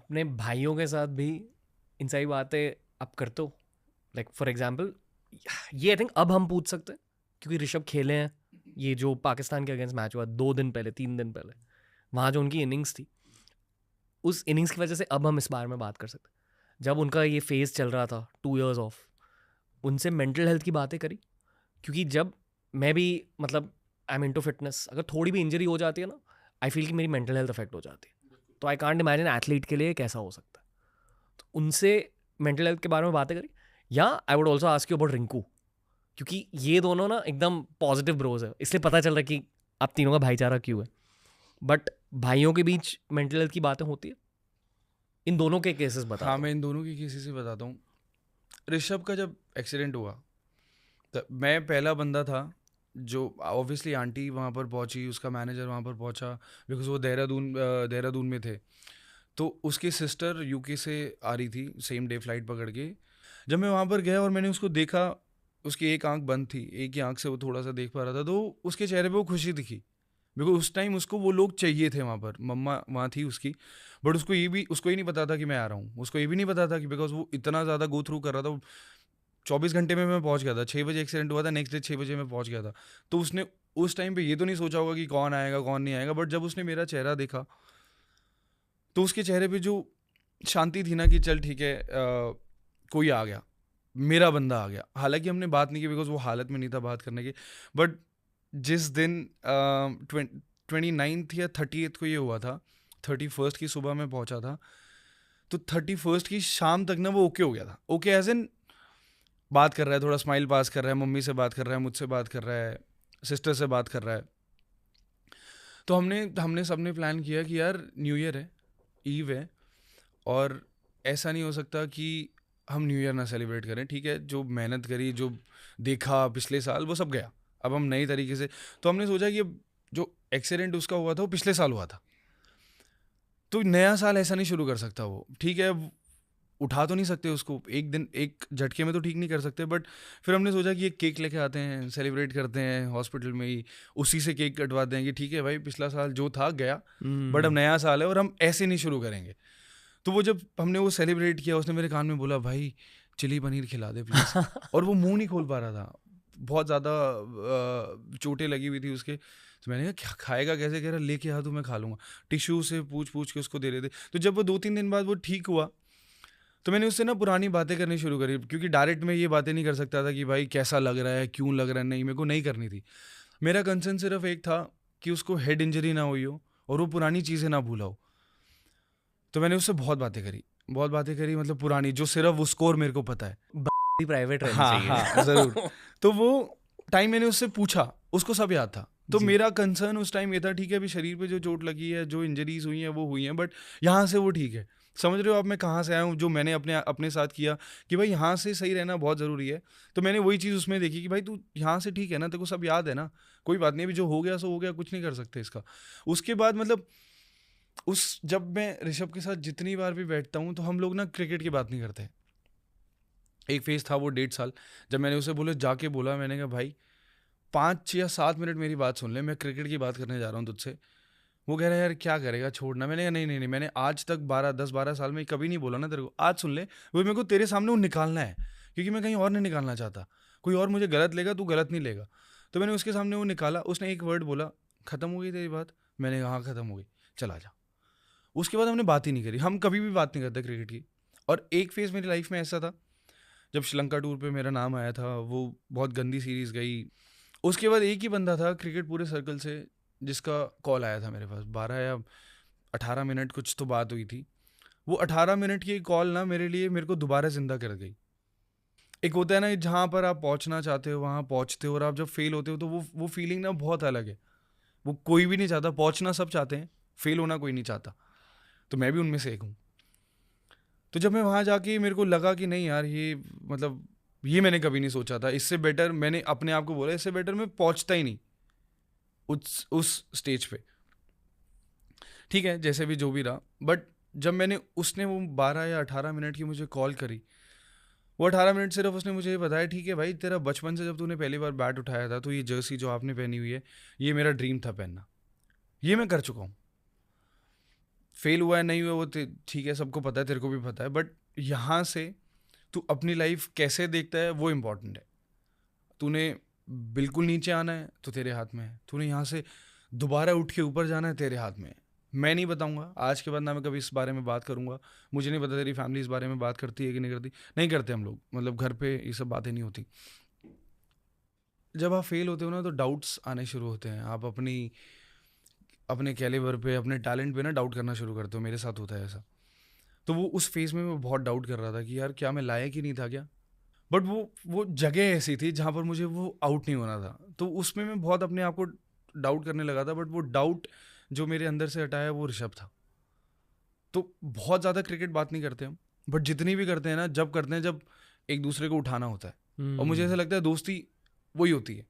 अपने भाइयों के साथ भी इन सारी बातें आप करते हो? लाइक फॉर एग्जांपल, ये आई थिंक अब हम पूछ सकते हैं क्योंकि ऋषभ खेले हैं ये जो पाकिस्तान के अगेंस्ट मैच हुआ 2 दिन पहले 3 दिन पहले, वहाँ जो उनकी इनिंग्स थी, उस इनिंग्स की वजह से अब हम इस बारे में बात कर सकते हैं। जब उनका ये फेज चल रहा था 2 years ऑफ, उनसे मेंटल हेल्थ की बातें करी? क्योंकि जब मैं भी मतलब आई एम इनटू फिटनेस, अगर थोड़ी भी इंजरी हो जाती है ना, आई फील कि मेरी मेंटल हेल्थ अफेक्ट हो जाती है। तो आई कांट इमेजिन एथलीट के लिए कैसा हो सकता है। तो उनसे मेंटल हेल्थ के बारे में बातें करी। या I would also ask you about Rinku, क्योंकि ये दोनों ना एकदम पॉजिटिव ब्रोज है, इसलिए पता चल रहा है कि आप तीनों का भाईचारा क्यों है। बट भाइयों के बीच मेंटल हेल्थ की बातें होती है? इन दोनों के केसेस बता हाँ, दो। मैं इन दोनों की केसेस से बताता हूँ। ऋषभ का जब एक्सीडेंट हुआ तो मैं पहला बंदा था जो, ऑब्वियसली आंटी वहाँ पर पहुँची, उसका मैनेजर वहाँ पर पहुँचा, बिकॉज वो देहरादून में थे। तो उसकी सिस्टर यूके से आ रही थी सेम डे फ्लाइट पकड़ के। जब मैं वहाँ पर गया और मैंने उसको देखा, उसकी एक आंख बंद थी, एक ही आंख से वो थोड़ा सा देख पा रहा था, तो उसके चेहरे पे वो खुशी दिखी। बिकॉज उस टाइम उसको वो लोग चाहिए थे वहाँ पर, मम्मा वहाँ थी उसकी। बट उसको ही नहीं पता था कि मैं आ रहा हूँ, उसको ये भी नहीं पता था कि बिकॉज वो इतना ज़्यादा गो थ्रू कर रहा था। 24 घंटे में मैं पहुँच गया था, 6 बजे एक्सीडेंट हुआ था, नेक्स्ट डे 6 बजे मैं पहुँच गया था। तो उसने उस टाइम पे ये तो नहीं सोचा होगा कि कौन आएगा कौन नहीं आएगा, बट जब उसने मेरा चेहरा देखा तो उसके चेहरे पे जो शांति थी ना कि चल ठीक है, कोई आ गया, मेरा बंदा आ गया। हालांकि हमने बात नहीं की बिकॉज वो हालत में नहीं था बात करने की। बट जिस दिन 29th या 30th को ये हुआ था, 31st की सुबह में पहुंचा था, तो 31st की शाम तक ना वो ओके हो गया था। ओके एज इन बात कर रहा है, थोड़ा स्माइल पास कर रहा है, मम्मी से बात कर रहा है, मुझसे बात कर रहा है, सिस्टर से बात कर रहा है। तो हमने सबने प्लान किया कि यार न्यू ईयर है, ईव है, और ऐसा नहीं हो सकता कि हम न्यू ईयर ना सेलिब्रेट करें। ठीक है, जो मेहनत करी, जो देखा पिछले साल, वो सब गया। अब हम नई तरीके से, तो हमने सोचा कि अब जो एक्सीडेंट उसका हुआ था वो पिछले साल हुआ था, तो नया साल ऐसा नहीं शुरू कर सकता वो। ठीक है, उठा तो नहीं सकते उसको एक दिन एक झटके में, तो ठीक नहीं कर सकते। बट फिर हमने सोचा कि एक केक लेके आते हैं, सेलिब्रेट करते हैं हॉस्पिटल में ही, उसी से केक कटवाते हैं कि ठीक है भाई, पिछला साल जो था गया, बट अब नया साल है और हम ऐसे नहीं शुरू करेंगे। तो वो जब हमने वो सेलिब्रेट किया, उसने मेरे कान में बोला, भाई चिली पनीर खिला दे प्लीज़। और वो मुंह नहीं खोल पा रहा था, बहुत ज़्यादा चोटें लगी हुई थी उसके। तो मैंने कहा क्या खाएगा कैसे, कह रहा लेके आ, तो मैं खा लूँगा। टिश्यू से पूछ पूछ के उसको दे रहे थे। तो जब वो 2-3 दिन बाद वो ठीक हुआ, तो मैंने उससे ना पुरानी बातें करनी शुरू करी, क्योंकि डायरेक्ट में ये बातें नहीं कर सकता था कि भाई कैसा लग रहा है, क्यों लग रहा है, नहीं, मेरे को नहीं करनी थी। मेरा कंसर्न सिर्फ एक था कि उसको हेड इंजरी ना हुई हो और वो पुरानी चीज़ें ना भूला हो। तो मैंने उससे बहुत बातें करी, मतलब पुरानी, जो सिर्फ वो स्कोर मेरे को पता है। प्राइवेट रहनी हाँ चाहिए। हाँ ज़रूर। तो वो टाइम मैंने उससे पूछा, उसको सब याद था। तो जी। मेरा कंसर्न उस टाइम ये था, ठीक है अभी शरीर पे जो चोट लगी है, जो इंजरीज हुई हैं वो हुई हैं, बट यहाँ से वो ठीक है। समझ रहे हो आप मैं कहाँ से आया हूँ, जो मैंने अपने अपने साथ किया कि भाई यहाँ से सही रहना बहुत ज़रूरी है। तो मैंने वही चीज़ उसमें देखी कि भाई तू यहाँ से ठीक है ना, तेरे को सब याद है ना, कोई बात नहीं, अभी जो हो गया सो हो गया, कुछ नहीं कर सकते इसका। उसके बाद मतलब जब मैं ऋषभ के साथ जितनी बार भी बैठता हूँ, तो हम लोग ना क्रिकेट की बात नहीं करते। एक फेज था वो 1.5 साल, जब मैंने उसे जाके बोला, मैंने कहा भाई 5 या 7 मिनट मेरी बात सुन ले, मैं क्रिकेट की बात करने जा रहा हूँ तुझसे। वो कह रहा है यार क्या करेगा, छोड़ना। मैंने कहा नहीं नहीं नहीं, मैंने आज तक 12 साल में कभी नहीं बोला ना तेरे को, आज सुन ले। वो मेरे को तेरे सामने वो निकालना है, क्योंकि मैं कहीं और नहीं निकालना चाहता। कोई और मुझे गलत लेगा, तू गलत नहीं लेगा। तो मैंने उसके सामने वो निकाला, उसने एक वर्ड बोला, ख़त्म हो गई तेरी बात। मैंने कहा हाँ ख़त्म हो गई, चला जा। उसके बाद हमने बात ही नहीं करी, हम कभी भी बात नहीं करते क्रिकेट की। और एक फेज़ मेरी लाइफ में ऐसा था, जब श्रीलंका टूर पे मेरा नाम आया था, वो बहुत गंदी सीरीज़ गई। उसके बाद एक ही बंदा था क्रिकेट पूरे सर्कल से जिसका कॉल आया था मेरे पास, 12 या 18 मिनट कुछ तो बात हुई थी। वो 18 मिनट की कॉल ना मेरे लिए, मेरे को दोबारा ज़िंदा कर गई। एक होता है ना जहाँ पर आप पहुँचना चाहते हो वहाँ पहुँचते हो, और आप जब फेल होते हो तो वो फीलिंग ना बहुत अलग है। वो कोई भी नहीं चाहता, पहुँचना सब चाहते हैं, फेल होना कोई नहीं चाहता। तो मैं भी उनमें से एक हूँ। तो जब मैं वहाँ जाके मेरे को लगा कि नहीं यार, ये मतलब ये मैंने कभी नहीं सोचा था, इससे बेटर, मैंने अपने आप को बोला इससे बेटर मैं पहुँचता ही नहीं उस स्टेज पे। ठीक है, जैसे भी जो भी रहा, बट जब मैंने उसने वो 12 या 18 मिनट की मुझे कॉल करी, वो 18 मिनट सिर्फ उसने मुझे ये बताया, ठीक है भाई तेरा बचपन से जब तूने पहली बार बैट उठाया था, तो ये जर्सी जो आपने पहनी हुई है, ये मेरा ड्रीम था पहनना, ये मैं कर चुका हूँ। फेल हुआ है नहीं हुआ वो ठीक है, सबको पता है, तेरे को भी पता है, बट यहाँ से तू अपनी लाइफ कैसे देखता है वो इम्पोर्टेंट है। तूने बिल्कुल नीचे आना है तो तेरे हाथ में है, तूने यहाँ से दोबारा उठ के ऊपर जाना है तेरे हाथ में है। मैं नहीं बताऊंगा आज के बाद, ना मैं कभी इस बारे में बात करूंगा। मुझे नहीं पता तेरी फैमिली इस बारे में बात करती है कि नहीं करती, नहीं करते हम लोग, मतलब घर पे ये सब बातें नहीं होती। जब आप फेल होते हो ना तो डाउट्स आने शुरू होते हैं, आप अपने कैलिबर पे, अपने टैलेंट पे ना डाउट करना शुरू करते हो। मेरे साथ होता है ऐसा। तो वो उस फेज में मैं बहुत डाउट कर रहा था कि यार क्या मैं लायक ही नहीं था क्या। बट वो जगह ऐसी थी जहाँ पर मुझे वो आउट नहीं होना था, तो उसमें मैं बहुत अपने आप को डाउट करने लगा था। बट वो डाउट जो मेरे अंदर से हटाया वो ऋषभ था। तो बहुत ज़्यादा क्रिकेट बात नहीं करते हम, बट जितनी भी करते हैं ना, जब करते हैं जब एक दूसरे को उठाना होता है। और मुझे ऐसा लगता है दोस्ती वही होती है